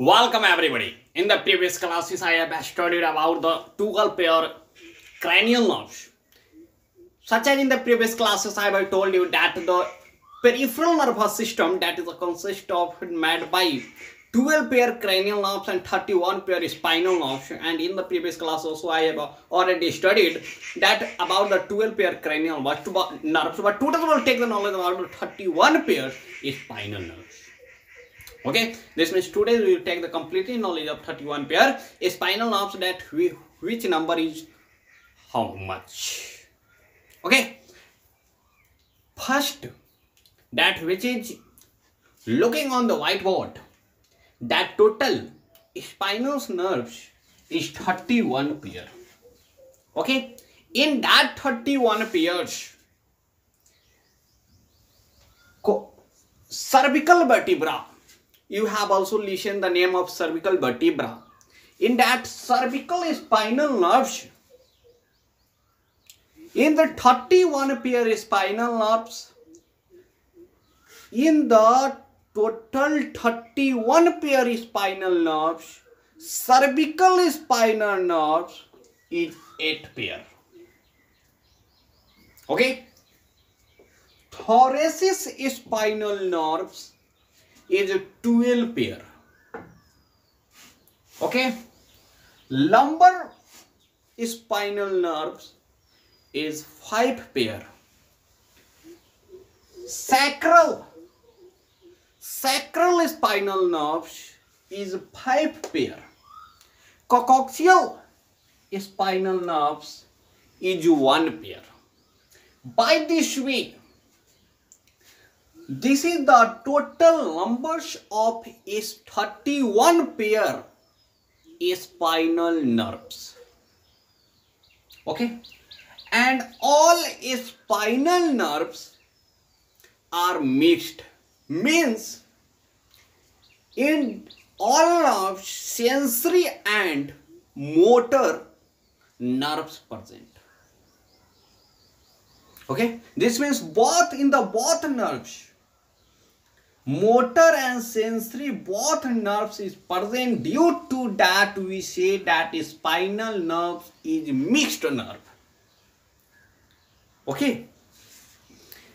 Welcome everybody. In the previous classes, I have studied about the 12 pair cranial nerves. Such as in the previous classes, I have told you that the peripheral nervous system that is consists of made by 12 pair cranial nerves and 31 pair spinal nerves. And in the previous class also, I have already studied that about the 12 pair cranial nerves, but today we will take the knowledge about the 31 pair spinal nerves. Okay, this means today we will take the complete knowledge of 31 pair spinal nerves, that which number is how much. Okay, first, that which is looking on the whiteboard, that total spinal nerves is 31 pair. Okay, in that 31 pairs, cervical vertebra, you have also listened the name of cervical vertebra. In that cervical spinal nerves, in the 31 pair spinal nerves, in the total 31 pair spinal nerves, cervical spinal nerves is 8 pair. Okay, thoracic spinal nerves is 12 pair. Okay, lumbar spinal nerves is 5 pair. Sacral spinal nerves is 5 pair. Coccygeal spinal nerves is 1 pair. By this way, this is the total numbers of 31 pair spinal nerves. Okay, and all spinal nerves are mixed, means in all nerves sensory and motor nerves present. Okay, this means both nerves, motor and sensory, both nerves is present. Due to that, we say that spinal nerve is mixed nerve. Okay,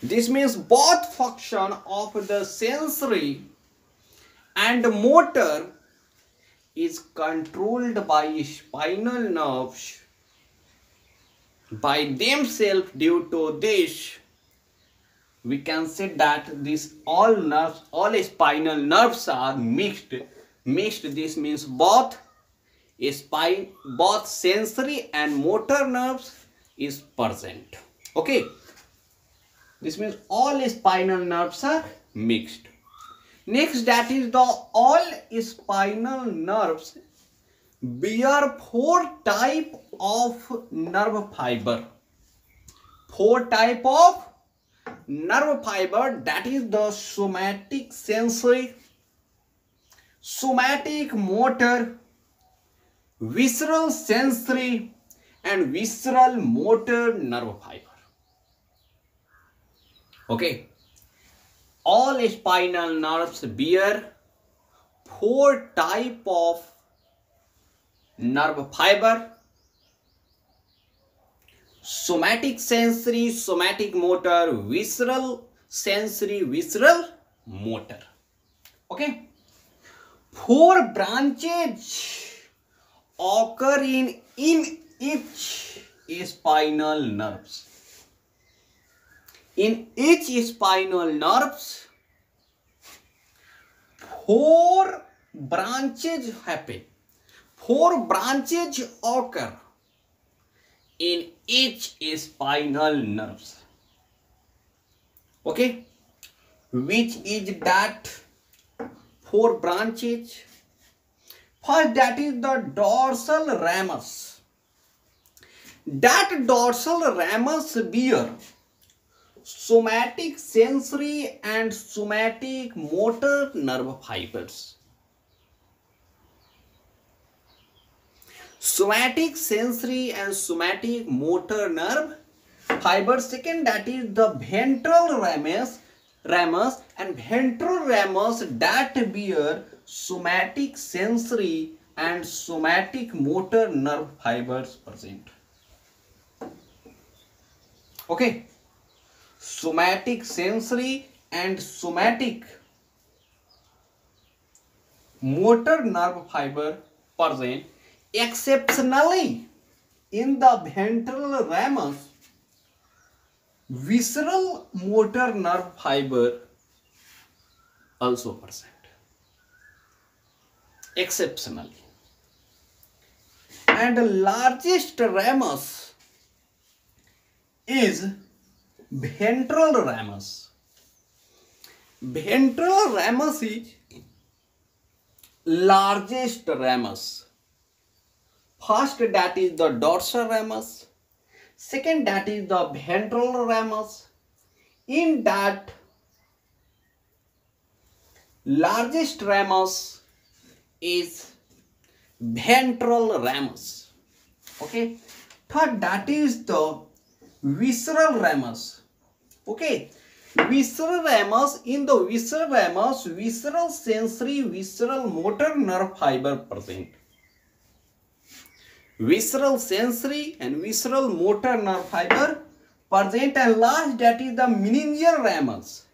this means both function of the sensory and motor is controlled by spinal nerves by themselves. Due to this, we can say that these all spinal nerves are mixed. This means both sensory and motor nerves is present. Okay, this means all spinal nerves are mixed. Next, that is the all spinal nerves bear 4 type of nerve fiber. 4 type of nerve fiber, that is the somatic sensory, somatic motor, visceral sensory, and visceral motor nerve fiber. Okay, all spinal nerves bear 4 type of nerve fiber: somatic sensory, somatic motor, visceral sensory, visceral motor. Okay, 4 branches occur in each spinal nerves. In each spinal nerves, 4 branches happen. 4 branches occur in each spinal nerves. Okay, which is that 4 branches? First, that is the dorsal ramus. That dorsal ramus bear somatic sensory and somatic motor nerve fibers. Somatic sensory and somatic motor nerve fibers. Second, that is the ventral ramus and ventral ramus that bear somatic sensory and somatic motor nerve fibers present. Okay, somatic sensory and somatic motor nerve fiber present exceptionally in the ventral ramus. Visceral motor nerve fiber also present exceptionally, and the largest ramus is ventral ramus. Ventral ramus is largest ramus. First, that is the dorsal ramus. Second, that is the ventral ramus. In that largest ramus is ventral ramus. Okay. Third, that is the visceral ramus. Okay. Visceral ramus. In the visceral ramus, visceral sensory, visceral motor nerve fiber present. Visceral sensory and visceral motor nerve fiber present, and last, that is the meningeal ramus.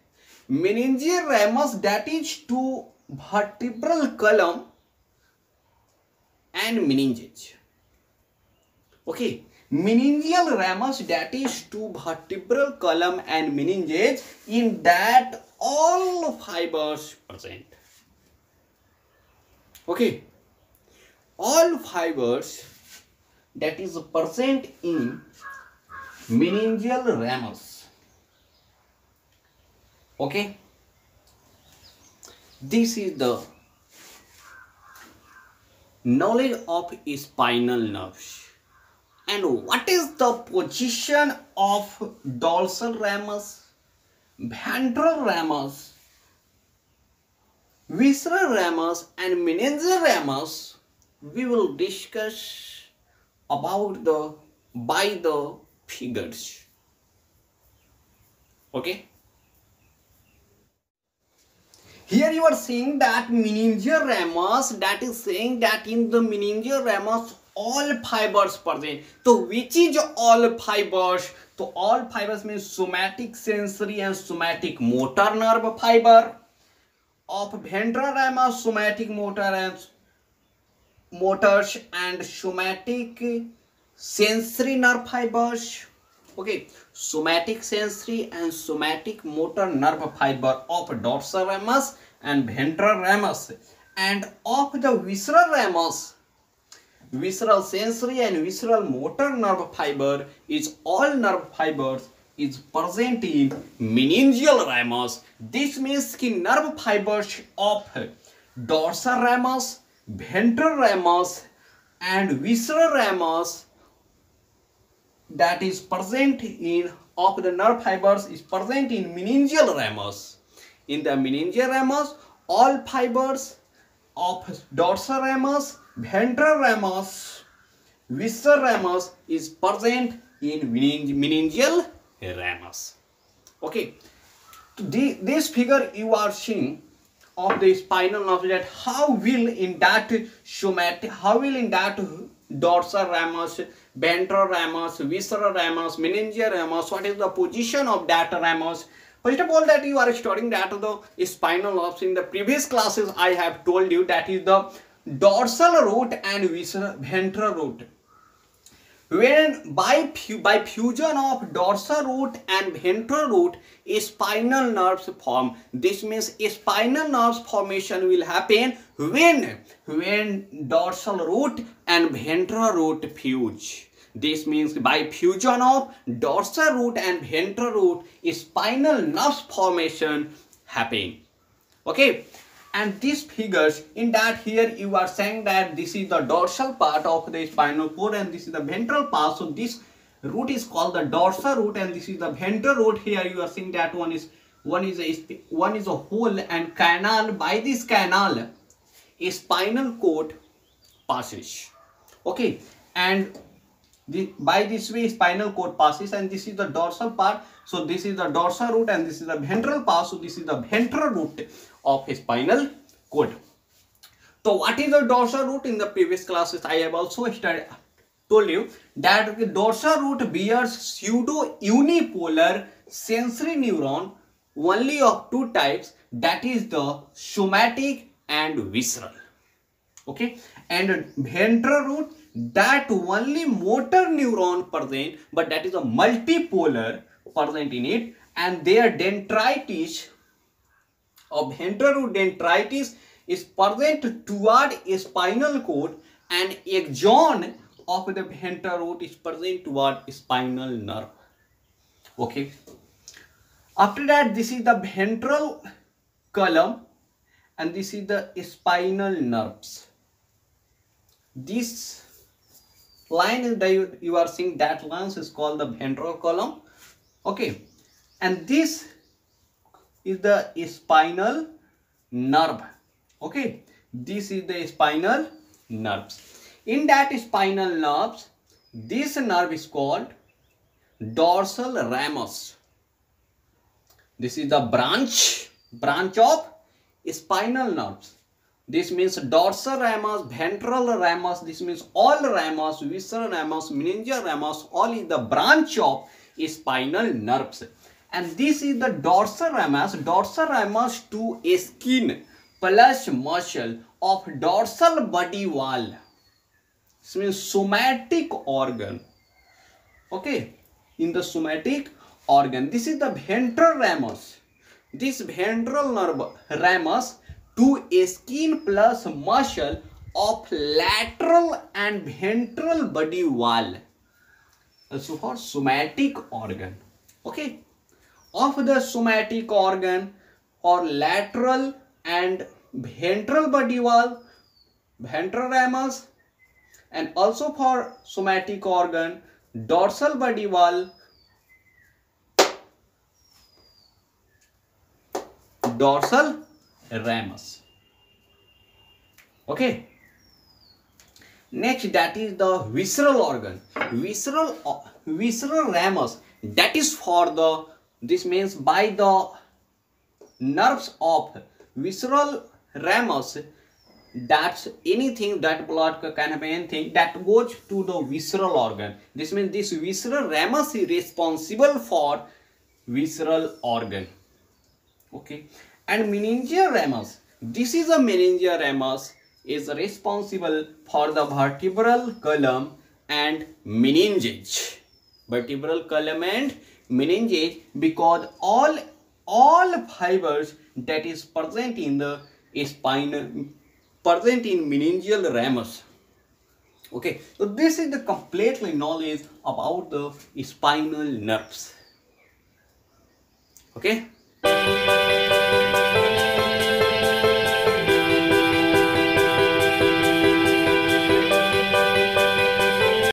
Meningeal ramus, that is to vertebral column and meninges. Okay, meningeal ramus, that is to vertebral column and meninges. In that, all fibers present. Okay, all fibers that is present in meningeal ramus. Okay, this is the knowledge of spinal nerves. And what is the position of dorsal ramus, ventral ramus, visceral ramus and meningeal ramus? We will discuss about by the figures. Okay, here you are seeing that meningeal ramus, that is saying that in the meningeal ramus all fibers present. So which is all fibers? So all fibers means somatic sensory and somatic motor nerve fiber. Of ventral ramus, somatic motor and motors and somatic sensory nerve fibers. Okay, somatic sensory and somatic motor nerve fiber of dorsal ramus and ventral ramus, and of the visceral ramus, visceral sensory and visceral motor nerve fiber is all nerve fibers is present in meningeal ramus. This means कि nerve fibers of dorsal ramus, ventral ramus and visceral ramus, that is present in of the nerve fibers is present in meningeal ramus. In the meningeal ramus, all fibers of dorsal ramus, ventral ramus, visceral ramus is present in meningeal ramus. Okay, this figure you are seeing of the spinal nerve, that how will in that somatic, how will in that dorsal ramus, ventral ramus, visceral ramus, meningeal ramus, what is the position of that ramus? First of all, that you are studying that the spinal nerves. In the previous classes I have told you that is the dorsal root and ventral root. When by fusion of dorsal root and ventral root, spinal nerves form. This means spinal nerves formation will happen when dorsal root and ventral root fuse. This means by fusion of dorsal root and ventral root, spinal nerves formation happen. Okay. And these figures, in that here you are saying that this is the dorsal part of the spinal cord and this is the ventral part. So this root is called the dorsal root and this is the ventral root. Here you are seeing that one is a hole and canal. By this canal, a spinal cord passes. Okay, and by this way spinal cord passes, and this is the dorsal part. So this is the dorsal root and this is the ventral part. So this is the ventral root of a spinal cord. So what is the dorsal root? In the previous classes I have also told you that the dorsal root bears pseudo unipolar sensory neuron only of two types, that is the somatic and visceral. Okay, and ventral root, that only motor neuron present, but that is a multipolar present in it, and their dendritis of ventral root dendritis is present toward a spinal cord, and axon of the ventral root is present toward spinal nerve. Okay, after that, this is the ventral column and this is the spinal nerves. This line that you are seeing, that line is called the ventral column. Okay, and this is the spinal nerve. Okay, this is the spinal nerves. In that spinal nerves, this nerve is called dorsal ramus. This is the branch of spinal nerves. This means dorsal ramus, ventral ramus, this means all ramus, visceral ramus, meningeal ramus, all is the branch of spinal nerves. And this is the dorsal ramus to a skin plus muscle of dorsal body wall. This means somatic organ. Okay, in the somatic organ, this is the ventral ramus. This ventral nerve ramus to a skin plus muscle of lateral and ventral body wall, also for somatic organ. Okay, of the somatic organ or lateral and ventral body wall, ventral ramus, and also for somatic organ, dorsal body wall, dorsal ramus. Okay, next, that is the visceral organ. Visceral ramus, that is for the, this means by the nerves of visceral ramus, that's anything, that blood can have anything that goes to the visceral organ. This means this visceral ramus is responsible for visceral organ. Okay, and meningeal ramus, this is a meningeal ramus is responsible for the vertebral column and meninges. Vertebral column and meninges, because all fibers that is present in the spine present in meningeal ramus. Okay, so this is the completely knowledge about the spinal nerves. Okay.